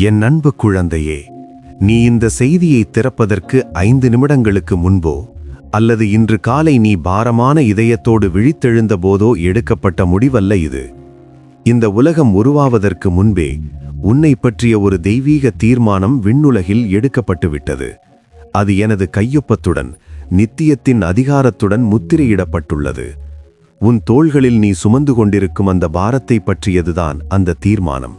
என் அன்பு குழந்தையே, நீ இந்த செய்தியை திறப்பதற்கு 5 நிமிடங்களுக்கு முன்போ அல்லது இன்று காலை நீ பாரமான இதயத்தோடு விழித்தெழுந்த போதோ எடுக்கப்பட்ட முடிவல்ல இது. இந்த உலகம் உருவாவதற்கு முன்பே உன்னை பற்றிய ஒரு தெய்வீக தீர்மானம் விண்ணுலகில் எடுக்கப்பட்டு விட்டது. அது எனது கையொப்பத்துடன் நித்தியத்தின் அதிகாரத்துடன் முத்திரையிடப்பட்டுள்ளது. உன் தோள்களில் நீ சுமந்து கொண்டிருக்கும் அந்த பாரத்தை பற்றியதுதான் அந்த தீர்மானம்.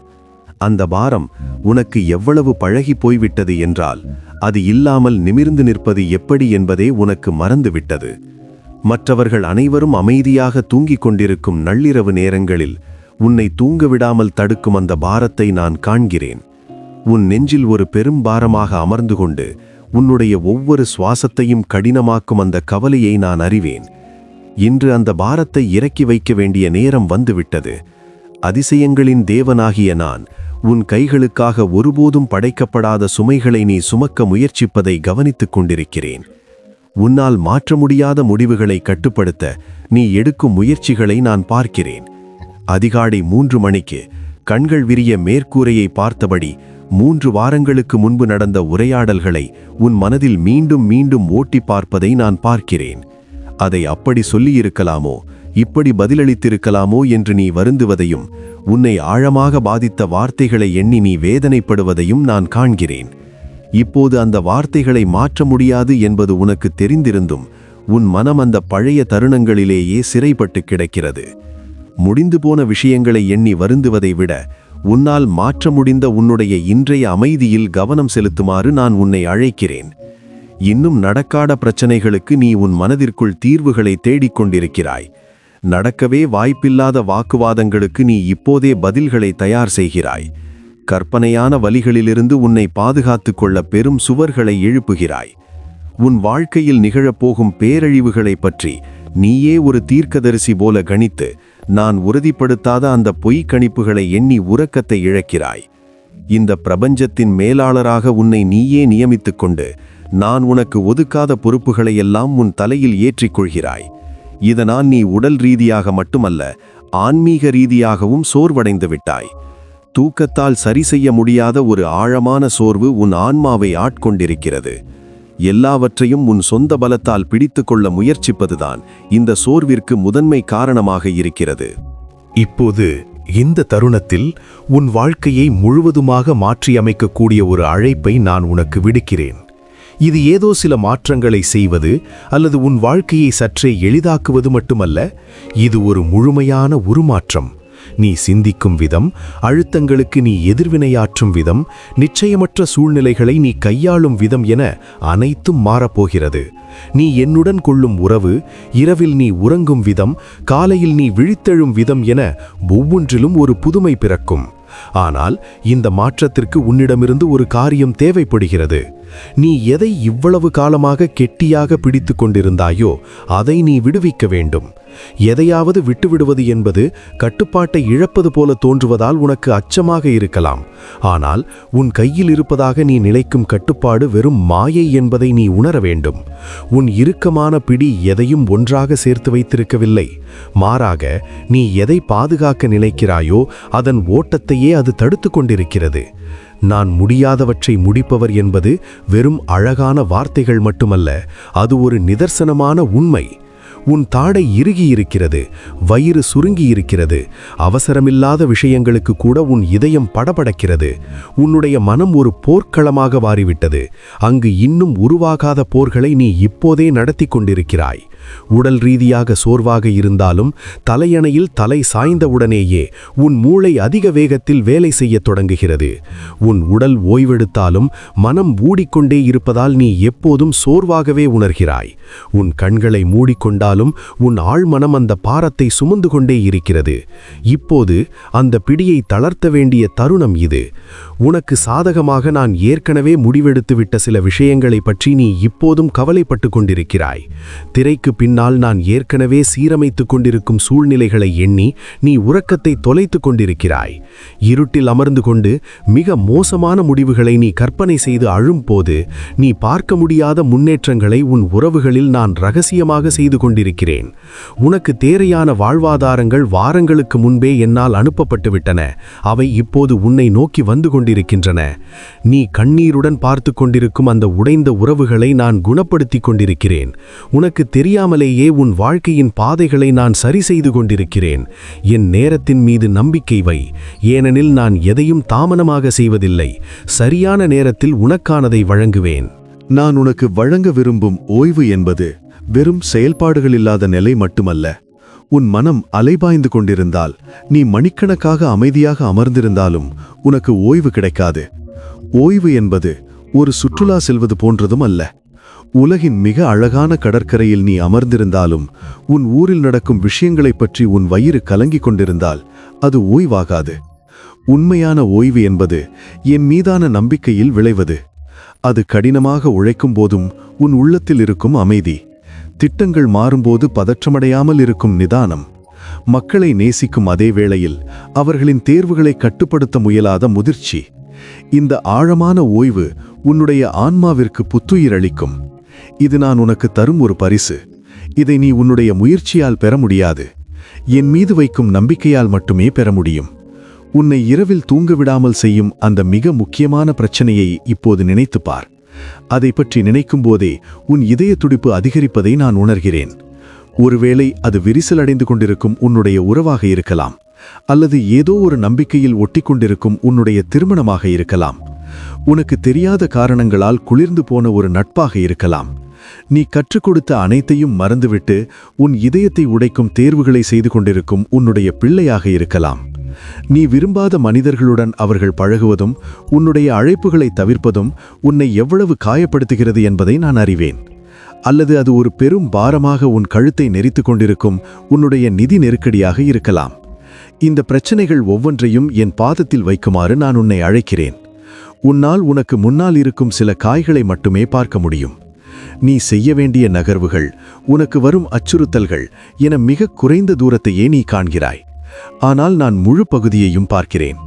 அந்த பாரம் உனக்கு எவ்வளவு பழகி போய்விட்டது என்றால் அது இல்லாமல் நிமிர்ந்து நிற்பது எப்படி என்பதே உனக்கு மறந்துவிட்டது. மற்றவர்கள் அனைவரும் அமைதியாக தூங்கிக் கொண்டிருக்கும் நள்ளிரவு நேரங்களில் உன்னை தூங்கவிடாமல் தடுக்கும் அந்த பாரத்தை நான் காண்கிறேன். உன் நெஞ்சில் ஒரு பெரும் பாரமாக அமர்ந்து கொண்டு உன்னுடைய ஒவ்வொரு சுவாசத்தையும் கடினமாக்கும் அந்த கவலையை நான் அறிவேன். இன்று அந்த பாரத்தை இறக்கி வைக்க வேண்டிய நேரம் வந்துவிட்டது. அதிசயங்களின் தேவனாகிய நான் உன் கைகளுக்காக ஒருபோதும் படைக்கப்படாத சுமைகளை நீ சுமக்க முயற்சிப்பதை கவனித்துக் கொண்டிருக்கிறேன். உன்னால் மாற்ற முடியாத முடிவுகளை கட்டுப்படுத்த நீ எடுக்கும் முயற்சிகளை நான் பார்க்கிறேன். அதிகாலை 3 மணிக்கு கண்கள் விரிய மேற்கூரையை பார்த்தபடி 3 வாரங்களுக்கு முன்பு நடந்த உரையாடல்களை உன் மனதில் மீண்டும் மீண்டும் ஓட்டி பார்ப்பதை நான் பார்க்கிறேன். அதை அப்படி சொல்லியிருக்கலாமோ, இப்படி பதிலளித்திருக்கலாமோ என்று நீ வருந்துவதையும், உன்னை ஆழமாக பாதித்த வார்த்தைகளை எண்ணி நீ வேதனைப்படுவதையும் நான் காண்கிறேன். இப்போது அந்த வார்த்தைகளை மாற்ற முடியாது என்பது உனக்கு தெரிந்திருந்தும் உன் மனம் அந்த பழைய தருணங்களிலேயே சிறைப்பட்டு கிடக்கிறது. முடிந்து போன விஷயங்களை எண்ணி வருந்துவதை விட உன்னால் மாற்ற முடிந்த உன்னுடைய இன்றைய அமைதியில் கவனம் செலுத்துமாறு நான் உன்னை அழைக்கிறேன். இன்னும் நடக்காத பிரச்சனைகளுக்கு நீ உன் மனதிற்குள் தீர்வுகளை தேடிக்கொண்டிருக்கிறாய். நடக்கவே வாய்ப்பில்லாத வாக்குவாதங்களுக்கு நீ இப்போதே பதில்களை தயார் செய்கிறாய். கற்பனையான வலிகளிலிருந்து உன்னை பாதுகாத்து கொள்ள பெரும் சுவர்களை எழுப்புகிறாய். உன் வாழ்க்கையில் நிகழப்போகும் பேரழிவுகளை பற்றி நீயே ஒரு தீர்க்கதரிசி போல கணித்து நான் உறுதிப்படுத்தாத அந்த பொய் கணிப்புகளை எண்ணி உறக்கத்தை இழக்கிறாய். இந்த பிரபஞ்சத்தின் மேலாளராக உன்னை நீயே நியமித்துக் கொண்டு நான் உனக்கு ஒதுக்காத பொறுப்புகளையெல்லாம் உன் தலையில் ஏற்றிக்கொள்கிறாய். இதனால் நீ உடல் ரீதியாக மட்டுமல்ல, ஆன்மீக ரீதியாகவும் சோர்வடைந்து விட்டாய். தூக்கத்தால் சரி செய்ய முடியாத ஒரு ஆழமான சோர்வு உன் ஆன்மாவை ஆட்கொண்டிருக்கிறது. எல்லாவற்றையும் உன் சொந்த பலத்தால் பிடித்து கொள்ள முயற்சிப்பதுதான் இந்த சோர்விற்கு முதன்மை காரணமாக இருக்கிறது. இப்போது இந்த தருணத்தில் உன் வாழ்க்கையை முழுவதுமாக மாற்றியமைக்கக்கூடிய ஒரு அழைப்பை நான் உனக்கு விடுக்கிறேன். இது ஏதோ சில மாற்றங்களை செய்வது அல்லது உன் வாழ்க்கையை சற்றே எளிதாக்குவது மட்டுமல்ல, இது ஒரு முழுமையான உருமாற்றம். நீ சிந்திக்கும் விதம், அழுத்தங்களுக்கு நீ எதிர்வினையாற்றும் விதம், நிச்சயமற்ற சூழ்நிலைகளை நீ கையாளும் விதம் என அனைத்தும் மாறப்போகிறது. நீ என்னுடன் கொள்ளும் உறவு, இரவில் நீ உறங்கும் விதம், காலையில் நீ விழித்தெழும் விதம் என ஒவ்வொன்றிலும் ஒரு புதுமை பிறக்கும். ஆனால் இந்த மாற்றத்திற்கு உன்னிடமிருந்து ஒரு காரியம் தேவைப்படுகிறது. நீ எதை இவ்வளவு காலமாக கெட்டியாக பிடித்து கொண்டிருந்தாயோ அதை நீ விடுவிக்க வேண்டும். எதையாவது விட்டுவிடுவது என்பது கட்டுப்பாட்டை இழப்பது போல தோன்றுவதால் உனக்கு அச்சமாக இருக்கலாம். ஆனால் உன் கையில் இருப்பதாக நீ நினைக்கும் கட்டுப்பாடு வெறும் மாயை என்பதை நீ உணர வேண்டும். உன் இறுக்கமான பிடி எதையும் ஒன்றாக சேர்த்து வைத்திருக்கவில்லை. மாறாக நீ எதை பாதுகாக்க நினைக்கிறாயோ அதன் ஓட்டத்தையே அது தடுத்து கொண்டிருக்கிறது. நான் முடியாதவற்றை முடிப்பவர் என்பது வெறும் அழகான வார்த்தைகள் மட்டுமல்ல, அது ஒரு நிதர்சனமான உண்மை. உன் தாடை இறுகியிருக்கிறது, வயிறு சுருங்கியிருக்கிறது, அவசரமில்லாத விஷயங்களுக்கு கூட உன் இதயம் படபடக்கிறது. உன்னுடைய மனம் ஒரு போர்க்களமாக மாறிவிட்டது. அங்கு இன்னும் உருவாகாத போர்களை நீ இப்போதே நடத்தி கொண்டிருக்கிறாய். உடல் ரீதியாக சோர்வாக இருந்தாலும் தலையணையில் தலை சாய்ந்தவுடனேயே உன் மூளை அதிக வேகத்தில் வேலை செய்ய தொடங்குகிறது. உன் உடல் ஓய்வெடுத்தாலும் மனம் ஊடிக்கொண்டே இருப்பதால் நீ எப்போதும் சோர்வாகவே உணர்கிறாய். உன் கண்களை மூடிக்கொண்டாலும் உன் ஆழ்மனம் அந்த பாரத்தை சுமந்து கொண்டே இருக்கிறது. இப்போது அந்த பிடியை தளர்த்த வேண்டிய தருணம் இது. உனக்கு சாதகமாக நான் ஏற்கனவே முடிவெடுத்துவிட்ட சில விஷயங்களை பற்றி நீ இப்போதும் கவலைப்பட்டு கொண்டிருக்கிறாய். திரைக்கு திரைக்கு பின்னால் நான் ஏற்கனவே சீரமைத்துக் கொண்டிருக்கும் சூழ்நிலைகளை எண்ணி நீ உறக்கத்தை தொலைத்துக் கொண்டிருக்கிறாய். இருட்டில் அமர்ந்து கொண்டு மிக மோசமான முடிவுகளை நீ கற்பனை செய்து அழும்போது நீ பார்க்க முடியாத முன்னேற்றங்களை உன் உறவுகளில் நான் ரகசியமாக செய்து கொண்டிருக்கிறேன். உனக்கு தேவையான வாழ்வாதாரங்கள் வாரங்களுக்கு முன்பே என்னால் அனுப்பப்பட்டு விட்டன. அவை இப்போது உன்னை நோக்கி வந்து கொண்டிருக்கின்றன. நீ கண்ணீருடன் பார்த்து கொண்டிருக்கும் அந்த உடைந்த உறவுகளை நான் குணப்படுத்திக் கொண்டிருக்கிறேன். உனக்கு தெரியாமலேயே உன் வாழ்க்கையின் பாதைகளை நான் சரி செய்து கொண்டிருக்கிறேன். என் நேரத்தின் மீது நம்பிக்கை வை. ஏனெனில் நான் எதையும் தாமதமாக செய்வதில்லை. சரியான நேரத்தில் உனக்கானதை வழங்குவேன். நான் உனக்கு வழங்க விரும்பும் ஓய்வு என்பது வெறும் செயல்பாடுகளில்லாத நிலை மட்டுமல்ல. உன் மனம் அலைபாய்ந்து கொண்டிருந்தால், நீ மணிக்கணக்காக அமைதியாக அமர்ந்திருந்தாலும் உனக்கு ஓய்வு கிடைக்காது. ஓய்வு என்பது ஒரு சுற்றுலா செல்வது போன்றதும் அல்ல. உலகின் மிக அழகான கடற்கரையில் நீ அமர்ந்திருந்தாலும் உன் ஊரில் நடக்கும் விஷயங்களைப் பற்றி உன் வயிறு கலங்கிக் கொண்டிருந்தால் அது ஓய்வாகாது. உண்மையான ஓய்வு என்பது என் மீதான நம்பிக்கையில் விளைவது. அது கடினமாக உழைக்கும் போதும் உன் உள்ளத்தில் இருக்கும் அமைதி, திட்டங்கள் மாறும்போது பதற்றமடையாமல் இருக்கும் நிதானம், மக்களை நேசிக்கும் அதே வேளையில் அவர்களின் தேர்வுகளை கட்டுப்படுத்த முயலாத முதிர்ச்சி. இந்த ஆழமான ஓய்வு உன்னுடைய ஆன்மாவிற்கு புத்துயிர் அளிக்கும். இது நான் உனக்கு தரும் ஒரு பரிசு. இதை நீ உன்னுடைய முயற்சியால் பெற முடியாது. என் மீது வைக்கும் நம்பிக்கையால் மட்டுமே பெற முடியும். உன்னை இரவில் தூங்க விடாமல் செய்யும் அந்த மிக முக்கியமான பிரச்சனையை இப்போது நினைத்துப் பார். அதை பற்றி நினைக்கும் போதே உன் இதய துடிப்பு அதிகரிப்பதை நான் உணர்கிறேன். ஒருவேளை அது விரிசலடைந்து கொண்டிருக்கும் உன்னுடைய உறவாக இருக்கலாம், அல்லது ஏதோ ஒரு நம்பிக்கையில் ஒட்டிக்கொண்டிருக்கும் உன்னுடைய திருமணமாக இருக்கலாம். உனக்கு தெரியாத காரணங்களால் குளிர்ந்து போன ஒரு நட்பாக இருக்கலாம். நீ கற்றுக் கொடுத்த அனைத்தையும் மறந்துவிட்டு உன் இதயத்தை உடைக்கும் தேர்வுகளை செய்து கொண்டிருக்கும் உன்னுடைய பிள்ளையாக இருக்கலாம். நீ விரும்பாத மனிதர்களுடன் அவர்கள் பழகுவதும் உன்னுடைய அழைப்புகளை தவிர்ப்பதும் உன்னை எவ்வளவு காயப்படுத்துகிறது என்பதை நான் அறிவேன். அல்லது அது ஒரு பெரும் பாரமாக உன் கழுத்தை நெரித்து கொண்டிருக்கும் உன்னுடைய நிதி நெருக்கடியாக இருக்கலாம். இந்த பிரச்சனைகள் ஒவ்வொன்றையும் என் பாதத்தில் வைக்குமாறு நான் உன்னை அழைக்கிறேன். உன்னால் உனக்கு முன்னால் இருக்கும் சில காய்களை மட்டுமே பார்க்க முடியும். நீ செய்ய வேண்டிய நகர்வுகள், உனக்கு வரும் அச்சுறுத்தல்கள் என மிக குறைந்த தூரத்தையே நீ காண்கிறாய். ஆனால் நான் முழு பகுதியையும் பார்க்கிறேன்.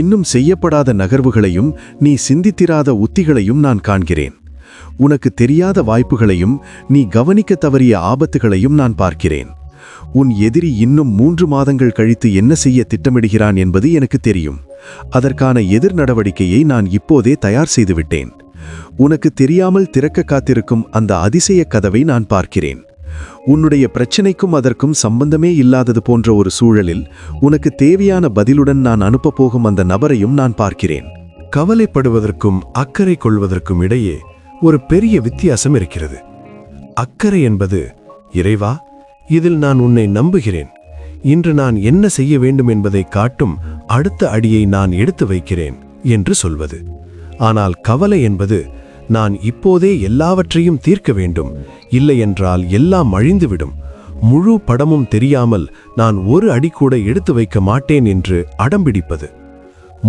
இன்னும் செய்யப்படாத நகர்வுகளையும் நீ சிந்தித்திராத உத்திகளையும் நான் காண்கிறேன். உனக்கு தெரியாத வாய்ப்புகளையும் நீ கவனிக்க தவறிய ஆபத்துகளையும் நான் பார்க்கிறேன். உன் எதிரி இன்னும் 3 மாதங்கள் கழித்து என்ன செய்ய திட்டமிடுகிறான் என்பது எனக்கு தெரியும். அதற்கான எதிர் நடவடிக்கையை நான் இப்போதே தயார் செய்துவிட்டேன். உனக்கு தெரியாமல் திறக்க காத்திருக்கும் அந்த அதிசய கதவை நான் பார்க்கிறேன். உன்னுடைய பிரச்சனைக்கும் அதற்கும் சம்பந்தமே இல்லாதது போன்ற ஒரு சூழலில் உனக்கு தேவையான பதிலுடன் நான் அனுப்பப் போகும் அந்த நபரையும் நான் பார்க்கிறேன். கவலைப்படுவதற்கும் அக்கறை கொள்வதற்கும் இடையே ஒரு பெரிய வித்தியாசம் இருக்கிறது. அக்கறை என்பது, இறைவா, இதில் நான் உன்னை நம்புகிறேன். இன்று நான் என்ன செய்ய வேண்டும் என்பதை காட்டும் அடுத்த அடியை நான் எடுத்து வைக்கிறேன் என்று சொல்வது. ஆனால் கவலை என்பது, நான் இப்போதே எல்லாவற்றையும் தீர்க்க வேண்டும், இல்லையென்றால் எல்லாம் அழிந்துவிடும், முழு படமும் தெரியாமல் நான் ஒரு அடி கூட எடுத்து வைக்க மாட்டேன் என்று அடம்பிடிப்பது.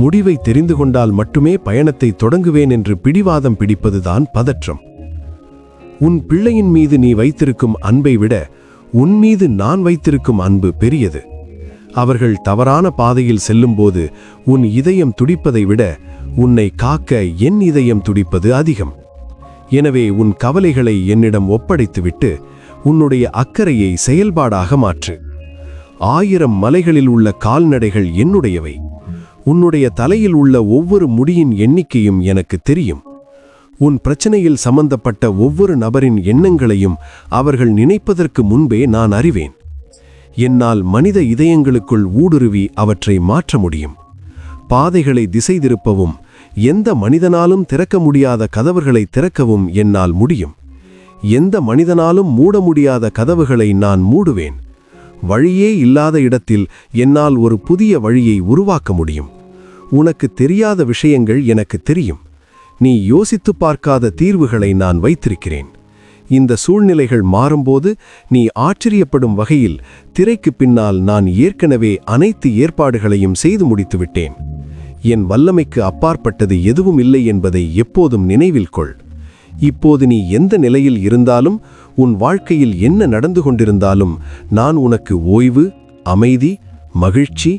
முடிவை தெரிந்து கொண்டால் மட்டுமே பயணத்தை தொடங்குவேன் என்று பிடிவாதம் பிடிப்பதுதான் பதற்றம். உன் பிள்ளையின் மீது நீ வைத்திருக்கும் அன்பை விட உன் மீது நான் வைத்திருக்கும் அன்பு பெரியது. அவர்கள் தவறான பாதையில் செல்லும்போது உன் இதயம் துடிப்பதை விட உன்னை காக்க என் இதயம் துடிப்பது அதிகம். எனவே உன் கவலைகளை என்னிடம் ஒப்படைத்துவிட்டு உன்னுடைய அக்கறையை செயல்பாடாக மாற்று. 1000 மலைகளில் உள்ள கால்நடைகள் என்னுடையவை. உன்னுடைய தலையில் உள்ள ஒவ்வொரு முடியின் எண்ணிக்கையும் எனக்கு தெரியும். உன் பிரச்சனையில் சம்பந்தப்பட்ட ஒவ்வொரு நபரின் எண்ணங்களையும் அவர்கள் நினைப்பதற்கு முன்பே நான் அறிவேன். என்னால் மனித இதயங்களுக்குள் ஊடுருவி அவற்றை மாற்ற முடியும். பாதைகளை திசை திருப்பவும் எந்த மனிதனாலும் திறக்க முடியாத கதவுகளை திறக்கவும் என்னால் முடியும். எந்த மனிதனாலும் மூட முடியாத கதவுகளை நான் மூடுவேன். வழியே இல்லாத இடத்தில் என்னால் ஒரு புதிய வழியை உருவாக்க முடியும். உனக்கு தெரியாத விஷயங்கள் எனக்கு தெரியும். நீ யோசித்து பார்க்காத தீர்வுகளை நான் வைத்திருக்கிறேன். இந்த சூழ்நிலைகள் மாறும்போது நீ ஆச்சரியப்படும் வகையில் திரைக்கு பின்னால் நான் ஏற்கனவே அனைத்து ஏற்பாடுகளையும் செய்து முடித்துவிட்டேன். என் வல்லமைக்கு அப்பாற்பட்டது எதுவும் இல்லை என்பதை எப்போதும் நினைவில் கொள். இப்போது நீ எந்த நிலையில் இருந்தாலும், உன் வாழ்க்கையில் என்ன நடந்து கொண்டிருந்தாலும், நான் உனக்கு ஓய்வு, அமைதி, மகிழ்ச்சி,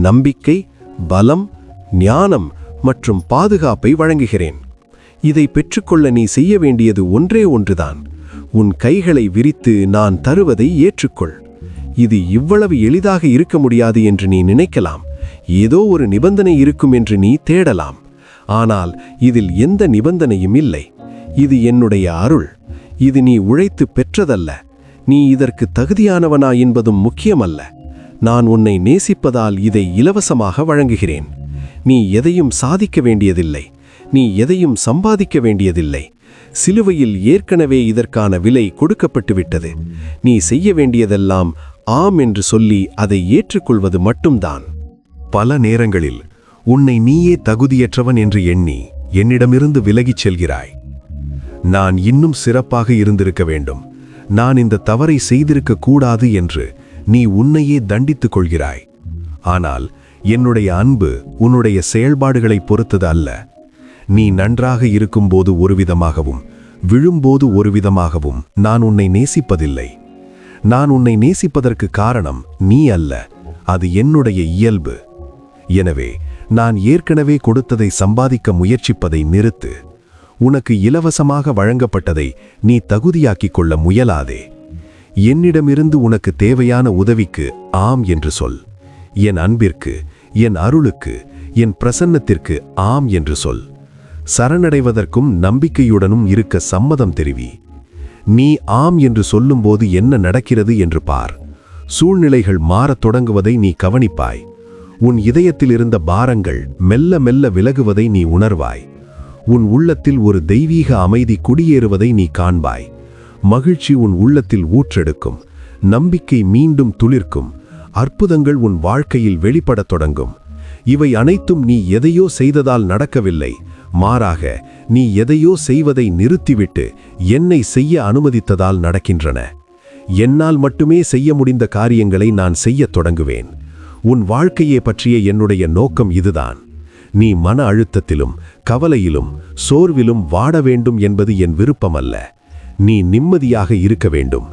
நம்பிக்கை, பலம், ஞானம் மற்றும் பாதுகாப்பை வழங்குகிறேன். இதை பெற்றுக்கொள்ள நீ செய்ய வேண்டியது ஒன்றே ஒன்றுதான். உன் கைகளை விரித்து நான் தருவதை ஏற்றுக்கொள். இது இவ்வளவு எளிதாக இருக்க முடியாது என்று நீ நினைக்கலாம். ஏதோ ஒரு நிபந்தனை இருக்கும் என்று நீ தேடலாம். ஆனால் இதில் எந்த நிபந்தனையும் இல்லை. இது என்னுடைய அருள். இது நீ உழைத்து பெற்றதல்ல. நீ இதற்கு தகுதியானவனா என்பதும் முக்கியமல்ல. நான் உன்னை நேசிப்பதால் இதை இலவசமாக வழங்குகிறேன். நீ எதையும் சாதிக்க வேண்டியதில்லை. நீ எதையும் சம்பாதிக்க வேண்டியதில்லை. சிலுவையில் ஏற்கனவே இதற்கான விலை கொடுக்கப்பட்டு விட்டது. நீ செய்ய வேண்டியதெல்லாம் ஆம் என்று சொல்லி அதை ஏற்றுக்கொள்வது மட்டும்தான். பல நேரங்களில் உன்னை நீயே தகுதியற்றவன் என்று எண்ணி என்னிடமிருந்து விலகிச் செல்கிறாய். நான் இன்னும் சிறப்பாக இருந்திருக்க வேண்டும், நான் இந்த தவறை செய்திருக்க கூடாது என்று நீ உன்னையே தண்டித்துக் கொள்கிறாய். ஆனால் என்னுடைய அன்பு உன்னுடைய செயல்பாடுகளை பொறுத்தது அல்ல. நீ நன்றாக இருக்கும்போது ஒருவிதமாகவும் விழும்போது ஒருவிதமாகவும் நான் உன்னை நேசிப்பதில்லை. நான் உன்னை நேசிப்பதற்கு காரணம் நீ அல்ல, அது என்னுடைய இயல்பு. எனவே நான் ஏற்கனவே கொடுத்ததை சம்பாதிக்க முயற்சிப்பதை நிறுத்து. உனக்கு இலவசமாக வழங்கப்பட்டதை நீ தகுதியாக்கிக் கொள்ள முயலாதே. என்னிடமிருந்து உனக்கு தேவையான உதவிக்கு ஆம் என்று சொல். என் அன்பிற்கு, என் அருளுக்கு, என் பிரசன்னத்திற்கு ஆம் என்று சொல். சரணடைவதற்கும் நம்பிக்கையுடனும் இருக்க சம்மதம் தெரிவி. நீ ஆம் என்று சொல்லும்போது என்ன நடக்கிறது என்று பார். சூழ்நிலைகள் மாறத் தொடங்குவதை நீ கவனிப்பாய். உன் இதயத்தில் இருந்த பாரங்கள் மெல்ல மெல்ல விலகுவதை நீ உணர்வாய். உன் உள்ளத்தில் ஒரு தெய்வீக அமைதி குடியேறுவதை நீ காண்பாய். மகிழ்ச்சி உன் உள்ளத்தில் ஊற்றெடுக்கும். நம்பிக்கை மீண்டும் துளிர்க்கும். அற்புதங்கள் உன் வாழ்க்கையில் வெளிப்படத் தொடங்கும். இவை அனைத்தும் நீ எதையோ செய்ததால் நடக்கவில்லை. மாறாக நீ எதையோ செய்வதை நிறுத்திவிட்டு என்னை செய்ய அனுமதித்ததால் நடக்கின்றன. என்னால் மட்டுமே செய்ய முடிந்த காரியங்களை நான் செய்யத் தொடங்குவேன். உன் வாழ்க்கையை பற்றிய என்னுடைய நோக்கம் இதுதான். நீ மன அழுத்தத்திலும் கவலையிலும் சோர்விலும் வாட வேண்டும் என்பது என் விருப்பமல்ல. நீ நிம்மதியாக இருக்க வேண்டும்,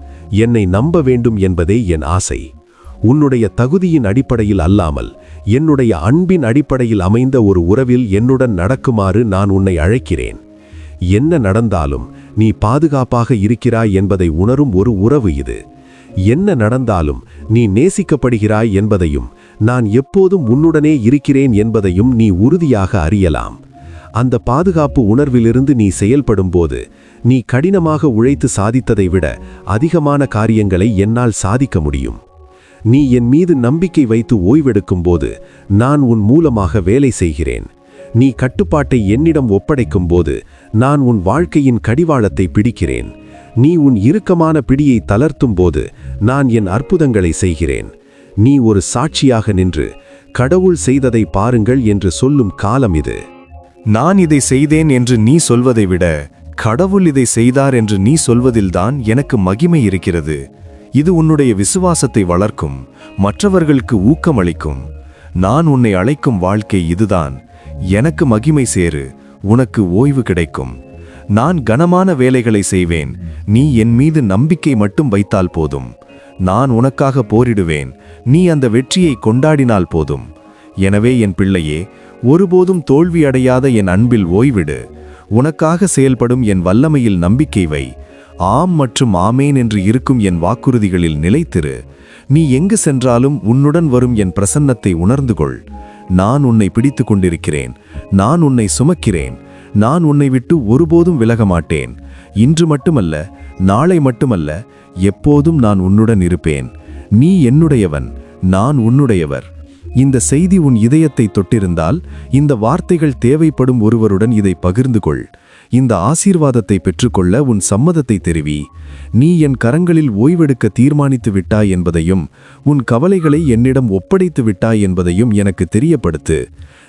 என்னை நம்ப வேண்டும் என்பதே என் ஆசை. உன்னுடைய தகுதியின் அடிப்படையில் அல்லாமல் என்னுடைய அன்பின் அடிப்படையில் அமைந்த ஒரு உறவில் என்னுடன் நடக்குமாறு நான் உன்னை அழைக்கிறேன். என்ன நடந்தாலும் நீ பாதுகாப்பாக இருக்கிறாய் என்பதை உணரும் ஒரு உறவு இது. என்ன நடந்தாலும் நீ நேசிக்கப்படுகிறாய் என்பதையும், நான் எப்போதும் உன்னுடனே இருக்கிறேன் என்பதையும் நீ உறுதியாக அறியலாம். அந்த பாதுகாப்பு உணர்விலிருந்து நீ செயல்படும்போது, நீ கடினமாக உழைத்து சாதித்ததை விட அதிகமான காரியங்களை என்னால் சாதிக்க முடியும். நீ என் மீது நம்பிக்கை வைத்து ஓய்வெடுக்கும்போது நான் உன் மூலமாக வேலை செய்கிறேன். நீ கட்டுப்பாட்டை என்னிடம் ஒப்படைக்கும்போது நான் உன் வாழ்க்கையின் கடிவாளத்தை பிடிக்கிறேன். நீ உன் இறுக்கமான பிடியை தளர்த்தும் போது நான் என் அற்புதங்களை செய்கிறேன். நீ ஒரு சாட்சியாக நின்று கடவுள் செய்ததை பாருங்கள் என்று சொல்லும் காலம் இது. நான் இதை செய்தேன் என்று நீ சொல்வதை விட கடவுள் இதை செய்தார் என்று நீ சொல்வதில்தான் எனக்கு மகிமை இருக்கிறது. இது உன்னுடைய விசுவாசத்தை வளர்க்கும், மற்றவர்களுக்கு ஊக்கமளிக்கும். நான் உன்னை அழைக்கும் வாழ்க்கை இதுதான். எனக்கு மகிமை சேரு, உனக்கு ஓய்வு கிடைக்கும். நான் கனமான வேலைகளை செய்வேன், நீ என் மீது நம்பிக்கை மட்டும் வைத்தால் போதும். நான் உனக்காக போரிடுவேன், நீ அந்த வெற்றியை கொண்டாடினால் போதும். எனவே என் பிள்ளையே, ஒருபோதும் தோல்வி அடையாத என் அன்பில் ஓய்விடு. உனக்காக செயல்படும் என் வல்லமையில் நம்பிக்கை வை. ஆம் மற்றும் ஆமேன் என்று இருக்கும் என் வாக்குறுதிகளில் நிலைத்திரு. நீ எங்கு சென்றாலும் உன்னுடன் வரும் என் பிரசன்னத்தை உணர்ந்து கொள். நான் உன்னை பிடித்து கொண்டிருக்கிறேன். நான் உன்னை சுமக்கிறேன். நான் உன்னை விட்டு ஒருபோதும் விலக மாட்டேன். இன்று மட்டுமல்ல, நாளை மட்டுமல்ல, எப்போதும் நான் உன்னுடன் இருப்பேன். நீ என்னுடையவன், நான் உன்னுடையவர். இந்த செய்தி உன் இதயத்தை தொட்டிருந்தால், இந்த வார்த்தைகள் தேவைப்படும் ஒருவருடன் இதை பகிர்ந்து கொள். இந்த ஆசீர்வாதத்தை பெற்றுக்கொள்ள உன் சம்மதத்தை தெரிவி. நீ என் கரங்களில் ஓய்வெடுக்க தீர்மானித்து விட்டாய் என்பதையும், உன் கவலைகளை என்னிடம் ஒப்படைத்து விட்டாய் என்பதையும் எனக்கு தெரியப்படுத்து.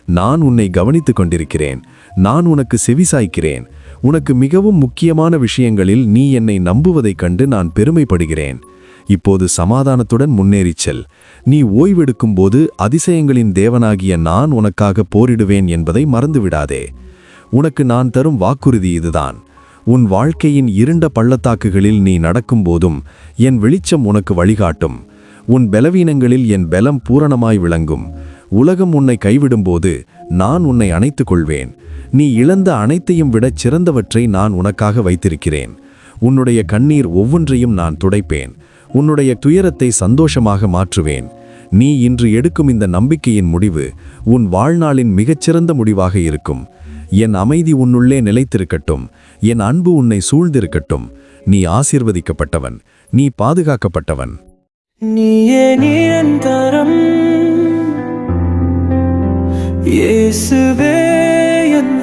நான் உன்னை கவனித்துக் கொண்டிருக்கிறேன். நான் உனக்கு செவிசாய்க்கிறேன். உனக்கு மிகவும் முக்கியமான விஷயங்களில் நீ என்னை நம்புவதைக் கண்டு நான் பெருமைப்படுகிறேன். இப்போது சமாதானத்துடன் முன்னேறிச் செல். நீ ஓய்வெடுக்கும்போது அதிசயங்களின் தேவனாகிய நான் உனக்காக போரிடுவேன் என்பதை மறந்துவிடாதே. உனக்கு நான் தரும் வாக்குறுதி இதுதான். உன் வாழ்க்கையின் இருண்ட பள்ளத்தாக்குகளில் நீ நடக்கும்போதும் என் வெளிச்சம் உனக்கு வழிகாட்டும். உன் பலவீனங்களில் என் பலம் பூரணமாய் விளங்கும். உலகம் உன்னை கைவிடும்போது நான் உன்னை அணைத்துக் கொள்வேன். நீ இழந்த அனைத்தையும் விடச் சிறந்தவற்றை நான் உனக்காக வைத்திருக்கிறேன். உன்னுடைய கண்ணீர் ஒவ்வொன்றையும் நான் துடைப்பேன். உன்னுடைய துயரத்தை சந்தோஷமாக மாற்றுவேன். நீ இன்று எடுக்கும் இந்த நம்பிக்கையின் முடிவு உன் வாழ்நாளின் மிகச்சிறந்த முடிவாக இருக்கும். என் அமைதி உன்னுள்ளே நிலைத்திருக்கட்டும். என் அன்பு உன்னை சூழ்ந்திருக்கட்டும். நீ ஆசீர்வதிக்கப்பட்டவன். நீ பாதுகாக்கப்பட்டவன். நீயே நிரந்தரம், இயேசுவே என்